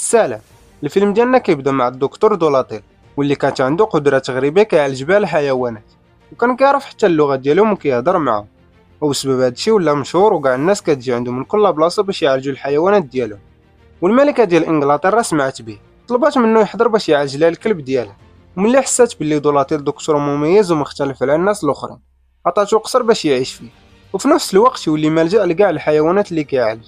السلام. الفيلم ديالنا كيبدا مع الدكتور دولاتيل واللي كانت عنده قدرات غريبه كيعالج بها الحيوانات، وكان كيعرف حتى اللغه ديالهم وكيهضر معاهم. وبسبب هادشي ولا مشهور وكاع الناس كتجي عنده من كل بلاصه باش يعالجوا الحيوانات ديالهم. والملكه ديال انجلترا سمعت به، طلبات منه يحضر باش يعالج لها الكلب ديالها. وملي حسات باللي دولاتيل دكتور مميز ومختلف على الناس الاخرين، عطاتو قصر باش يعيش فيه، وفي نفس الوقت يولي ملجأ لكاع الحيوانات اللي كيعالج.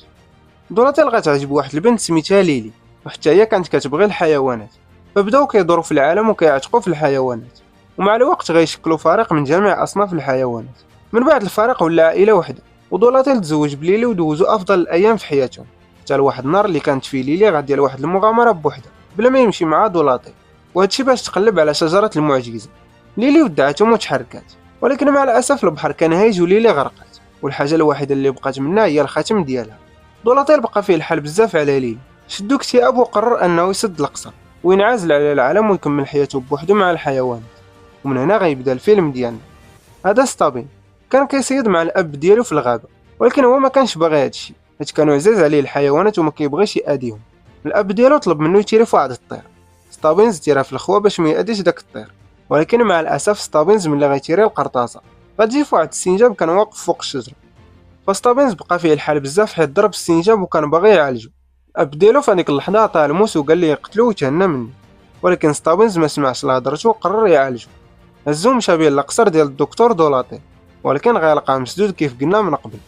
دولاتيل غتعجب واحد البنت سميتها ليلي، وحتى هي كانت كتبغي الحيوانات، فبداو كيدوروا في العالم وكيعتقوا في الحيوانات، ومع الوقت غيشكلوا فريق من جميع اصناف الحيوانات. من بعد الفريق ولا عائله وحده، ودولاتيل تزوج بليلي ودوزوا افضل الايام في حياتهم، حتى لواحد النهار اللي كانت فيه ليلي غاديه لواحد المغامره بوحدها بلا ما يمشي معها دولاتيل، وهادشي باش تقلب على شجره المعجزه. ليلي ودعتهم وتحركات، ولكن مع الاسف البحر كان هايج وليلي غرقت، والحاجه الوحيده اللي بقات منها هي الخاتم ديالها. دولاتيل بقى فيه الحال بزاف على ليلي، شدو اكتئاب وقرر انه يسد القصر وينعزل على العالم ويكمل حياته بوحدو مع الحيوانات. ومن هنا غيبدا الفيلم ديالنا. هذا ستابين كان كيصيد مع الاب ديالو في الغابه، ولكن هو ما كانش باغي هادشي حيت كانوا عزاز عليه الحيوانات وما كيبغيش يأذيهم. الاب ديالو طلب منه يتيري في واحد الطير. ستابينز تيرا في الخوا باش ما يأذيش داك الطير، ولكن مع الاسف ستابينز ملي غيتيري القرطاسه غتجي في واحد السنجاب كان واقف فوق الشجره. فستابينز بقى فيه الحال بزاف حيت ضرب السنجاب وكان باغي يعالجو. الاب ديالو في هذيك اللحظه عطاه الموس وقال ليه يقتلو وتهنى منه، ولكن ستابينز ما سمعش لهضرتو وقرر يعالجو. هزو مشى بيه للقصر ديال الدكتور دولاتيل، ولكن غيلقاه مسدود كيف قلنا من قبل،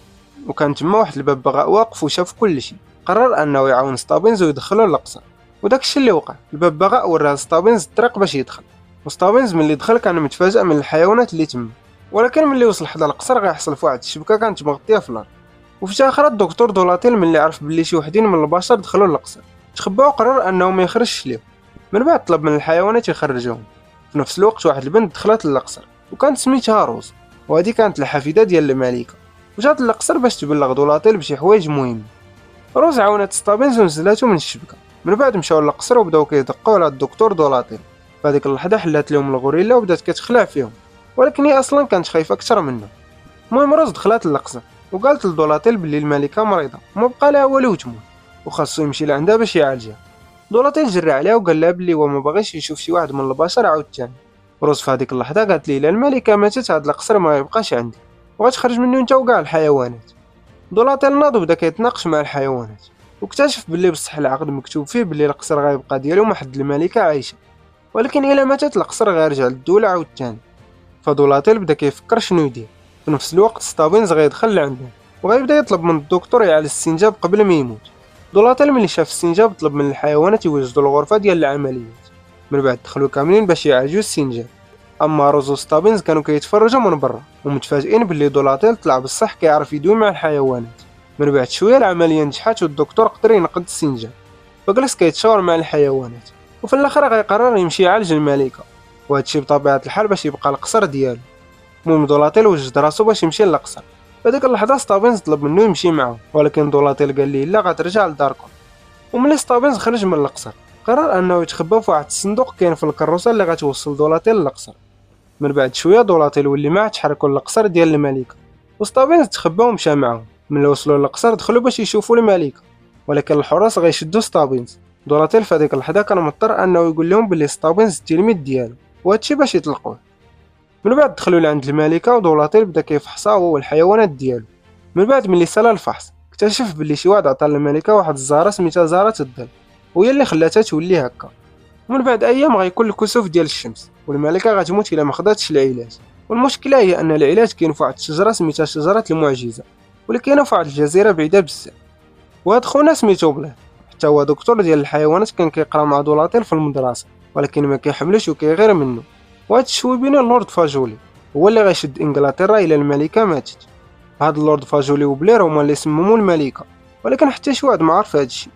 وكان تما واحد الببغاء واقف وشاف كلشي. قرر انه يعاون ستابينز ويدخلو للقصر، وداك الشيء اللي وقع. الببغاء وراه ستابينز الطريق باش يدخل، وستابينز ملي دخل كان متفاجئ من الحيوانات اللي تما، ولكن ملي وصل حدا القصر غيحصل في واحد الشبكه كانت مغطيه في الارض. وفي جهه اخرى الدكتور دولاتيل ملي عرف بلي شي وحدين من البشر دخلوا للقصر تخباو وقرر انه ما يخرجش ليهم. من بعد طلب من الحيوانات يخرجوهم. في نفس الوقت واحد البنت دخلت للقصر وكانت سميتها روز، وهذه كانت الحفيده ديال الملكه، وجات للقصر باش تبلغ دولاتيل بشي حوايج مهمه. روز عاونت ستابينز ونزلاتو من الشبكه. من بعد مشاو للقصر وبداو كيدقوا على الدكتور دولاتيل. في هذيك اللحظه حلات لهم الغوريلا وبدات كتخلع فيهم، ولكن هي اصلا كانت خايفه اكثر منه. المهم روز دخلت للقصر وقالت لدولاتيل بلي الملكه مريضه وما بقى لها والو تموت، وخاصو يمشي لعندها باش يعالجها. دولاتيل جرى عليها وقال لها بلي هو ما باغيش يشوف شي واحد من البشر عاوتاني. روز في هذيك اللحظه قالت لي الا الملكه ماتت هاد القصر ما يبقاش عندي وغتخرج منه انت وكاع الحيوانات. دولاتيل ناض وبدا كيتناقش مع الحيوانات، واكتشف بلي بصح العقد مكتوب فيه بلي القصر غيبقى ديالو ما حد الملكه عايشه، ولكن الا ماتت القصر غيرجع للدوله عاوتاني. فدولاتيل بدا كيفكر شنو يدير. في نفس الوقت ستابينز غيدخل لعندهم وغيبدا يطلب من الدكتور يعالج السنجاب قبل ما يموت. دولاتيل ملي شاف السنجاب طلب من الحيوانات يوجدوا الغرفه ديال العمليات. من بعد دخلوا كاملين باش يعالجوا السنجاب. اما روز وستابينز كانوا كيتفرجوا من برا ومتفاجئين باللي دولاتيل طلع بصح كيعرف يدوي مع الحيوانات. من بعد شويه العمليه نجحت والدكتور قدر ينقذ السنجاب، وجلس كيتشاور مع الحيوانات. وفي الاخر غيقرر يمشي يعالج الملكه، وهادشي بطبيعه الحال باش يبقى القصر ديالو. المهم دولاتيل وجد راسو باش يمشي للقصر. في هذيك اللحظه ستابينز طلب منه يمشي معاه، ولكن دولاتيل قال ليه لا غترجع لداركم. وملي ستابينز خرج من القصر قرر انه يتخبى في واحد الصندوق كاين في الكروسه اللي غتوصل دولاتيل للقصر. من بعد شويه دولاتيل واللي معاه تحركوا للقصر ديال الملكه، وستابينز تخبى ومشى معاهم. ملي وصلوا للقصر دخلوا باش يشوفوا الملكه، ولكن الحراس غيشدوا ستابينز. دولاتيل في هذيك اللحظه كان مضطر انه يقول لهم بلي ستابينز التلميذ ديالو، وهادشي باش يطلقوه. من بعد دخلوا لعند الملكه ودولاتيل بدا كيفحصها هو والحيوانات ديالو. من بعد ملي سالا الفحص اكتشف بلي شي واحد عطى للملكه واحد الزهره سميتها زهره الظل، وهي اللي خلاتها تولي هكا. ومن بعد ايام غيكون الكسوف ديال الشمس والملكه غتموت الا ما خداتش العلاج. والمشكله هي ان العلاج كاين في واحد الشجره سميتها شجره المعجزه، واللي كاينه في واحد الجزيره بعيده بزاف. وهاد خونا سميتو بلال، حتى هو دكتور ديال الحيوانات كان كيقرا مع دولاتيل في المدرسه، ولكن ما كيحملش وكيغير منه. وهاد الشويبيني اللورد فاجولي هو اللي غيشد انجلترا الى الملكه ماتت. هاد اللورد فاجولي وبلير هما اللي سمموا الملكه، ولكن حتى شي واحد ما عرف هادشي.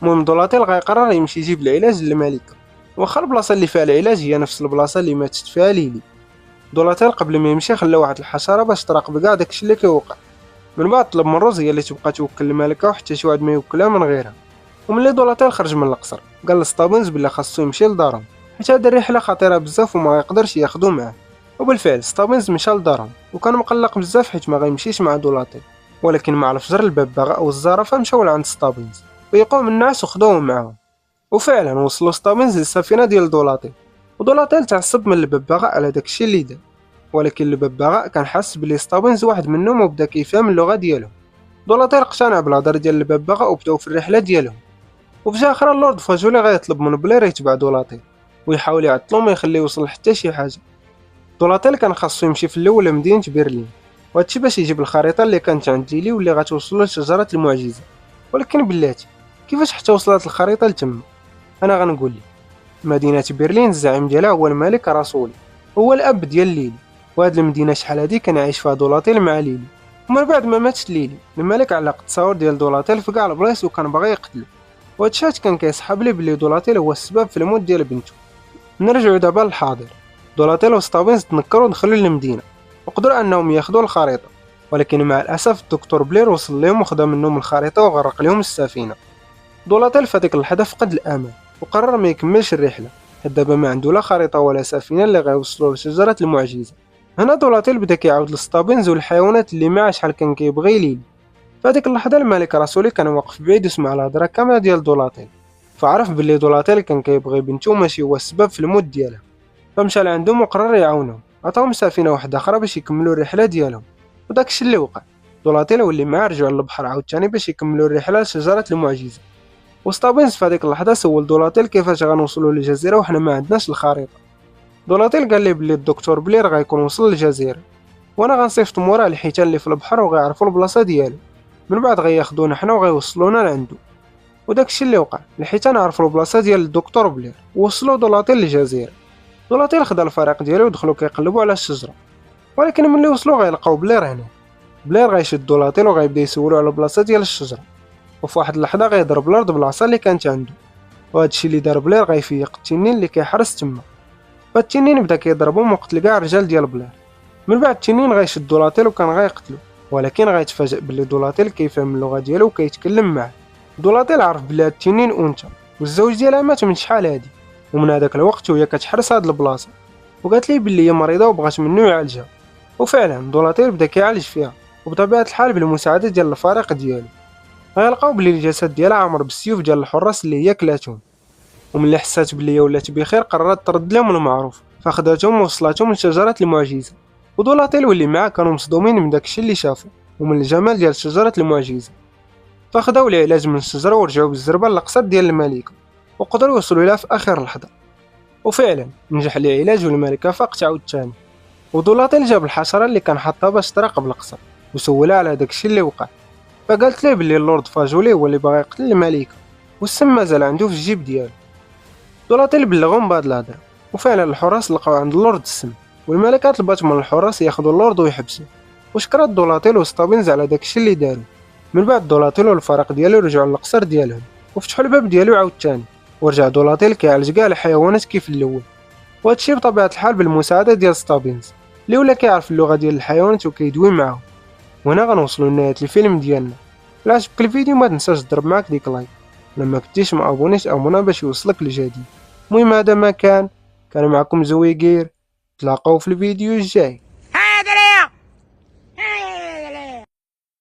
المهم دولاتيل غيقرر يمشي يجيب العلاج للملكه، واخا البلاصه اللي فيها العلاج هي نفس البلاصه اللي ماتت فيها ليلي. دولاتيل قبل ما يمشي خلى واحد الحشره باش تراقب كاع داكشي اللي كيوقع. من بعد طلب من روز هي اللي تبقى توكل الملكه وحتى شي واحد ما يوكلها من غيرها. وملي دولاتيل خرج من القصر قال لستابينز بلي خاصو يمشي لدارهم حيت هاد الرحله خطيره بزاف وما يقدرش ياخدو معاه. وبالفعل ستابينز مشى لدارهم وكان مقلق بزاف حيت ما غيمشيش مع دولاتيل، ولكن مع الفجر الببغاء والزرافه مشاو لعند ستابينز ويقوم الناس وخدوهم معاهم. وفعلا وصلوا ستافينز للسفينة ديال دولاتيل، ودولاتيل تعصب من الببغاء على داكشي اللي دار، ولكن الببغاء كان حاس بلي ستافينز واحد منهم وبدا كيفهم اللغة ديالهم. دولاتيل اقتنع بالهضر ديال الببغاء وبداو في الرحلة ديالهم. وفي جهة أخرى اللورد فاجولي غيطلب من بلير يتبع دولاتيل ويحاول يعطلو ما يخليه يوصل حتى شي حاجة. دولاتيل كان خاصو يمشي في الاول لمدينة برلين، وهادشي باش يجيب الخريطة اللي كانت عند ليلي واللي غتوصلو لشجرة المعجزة. ولكن بلاتي كيفاش حتى وصلت الخريطة لتما؟ انا غنقول لك. مدينة برلين الزعيم ديالها هو الملك راسولي، هو الاب ديال ليلي. وهاد المدينة شحال هادي كان عايش فيها دولاتيل مع ليلي. ومن بعد ما ماتت ليلي الملك علق التصاور ديال دولاتيل في كاع البلايص وكان باغي يقتلو. وهادشي كان كيسحب ليه بلي دولاتيل هو السبب في الموت ديال بنته. نرجعو دابا للحاضر. دولاتيل وستافينز تنكروا دخلوا للمدينة وقدروا انهم ياخذوا الخريطة، ولكن مع الاسف الدكتور بلير وصل لهم وخدا منهم الخريطة وغرق لهم السفينة. دولاتيل في هذيك اللحظة فقد الأمان وقرر ما يكملش الرحلة، حيت دابا ما عنده لا خريطة ولا سفينة اللي غيوصلوا لشجرة المعجزة. هنا دولاتيل بدا كيعاود لستافينز والحيوانات اللي معاه شحال كان كيبغي ليلي. في هذيك اللحظة الملك راسولي كان واقف بعيد وسمع الهضرة كاملة ديال دولاتيل، فعرف بلي دولاتيل كان كيبغي بنته ماشي هو السبب في الموت ديالها. فمشى لعندهم وقرر يعاونهم، عطاهم سفينة واحدة أخرى باش يكملوا الرحلة ديالهم. وداكشي اللي وقع، دولاتيل واللي معاه رجعوا للبحر عاوتاني باش يكملوا الرحلة لشجرة المعجزة. وستافينز في هذيك اللحظة سول دولاتيل كيفاش غنوصلوا للجزيرة وحنا ما عندناش الخريطة. دولاتيل قال لي بلي الدكتور بلير غيكون وصل للجزيرة، وانا غنصيفط موراه الحيتان اللي في البحر وغيعرفوا البلاصة ديالو، من بعد غياخدونا حنا وغيوصلونا لعندو. وداكشي اللي وقع، الحيتان عرفوا البلاصة ديال الدكتور بلير ووصلوا دولاتيل للجزيرة. دولاتيل خدا الفريق ديالو ودخلوا كيقلبوا على الشجرة، ولكن ملي وصلوا غيلقاو بلير هنا. بلير غيشد دولاتيل وغيبدا يسولو على البلاصة ديال الشجرة، وفي واحد اللحظة غيضرب الارض بالعصا اللي كانت عنده. وهادشي اللي دار بلير غيفيق التنين اللي كيحرس تما. فالتنين بدا كيضربهم وقتل كاع الرجال ديال بلير. من بعد التنين غيشد دولاتيل وكان غيقتلو، ولكن غيتفاجئ بلي دولاتيل كيفهم اللغة ديالو وكيتكلم معاه. دولاتيل عرف بلي هاد التنين انثى والزوج ديالها مات من شحال هادي، ومن هذاك الوقت وهي كتحرس هاد البلاصه، وقالت ليه بلي هي مريضه وبغات منو يعالجها. وفعلا دولاتيل بدا كيعالج فيها، وبطبيعه الحال بالمساعده ديال الفريق ديالو. غيلقاو بلي الجسد ديالها عامر بالسيوف ديال الحراس اللي هي كلاتهم. وملي حسات بلي هي ولات بخير قررت ترد لهم المعروف، فاخداتهم ووصلاتهم لشجره المعجزه. ودولاتيل واللي معاه كانوا مصدومين من داكشي اللي شافوا ومن الجمال ديال شجره المعجزه، فخداو العلاج من الشجره ورجعوا بالزربه للقصر ديال الملكه، وقدروا يوصلوا لها في اخر لحظه. وفعلا نجح العلاج والملكه فاقت عاوتاني. ودولاتيل جاب الحشره اللي كان حاطها باش تراقب القصر وسولها على داكشي اللي وقع، فقالت ليه بلي اللورد فاجولي هو اللي باغي يقتل الملكه والسم مازال عنده في الجيب ديالو. دولاتيل بلغهم بهاد الهضره، وفعلا الحراس لقاو عند اللورد السم، والملكه طلبات من الحراس ياخذوا اللورد ويحبسوه. وشكرات دولاتيل وستافينز على داكشي اللي داروا. من بعد دولاتيل والفريق ديالو رجعوا للقصر ديالهم وفتحوا الباب ديالو عاوتاني، ورجع دولاتيل كيعالج كاع الحيوانات كيف الاول، وهادشي بطبيعه الحال بالمساعده ديال ستافينز اللي ولا كيعرف اللغه ديال الحيوانات وكيدوي معاهم. وهنا غنوصلوا لنهايه الفيلم ديالنا. الا عجبك الفيديو ما تنساش تضرب معاك ديك لايك، لما كنتيش مابونيش ابونا باش يوصلك الجديد. المهم هذا ما كان معكم زويقير، تلاقاو في الفيديو الجاي.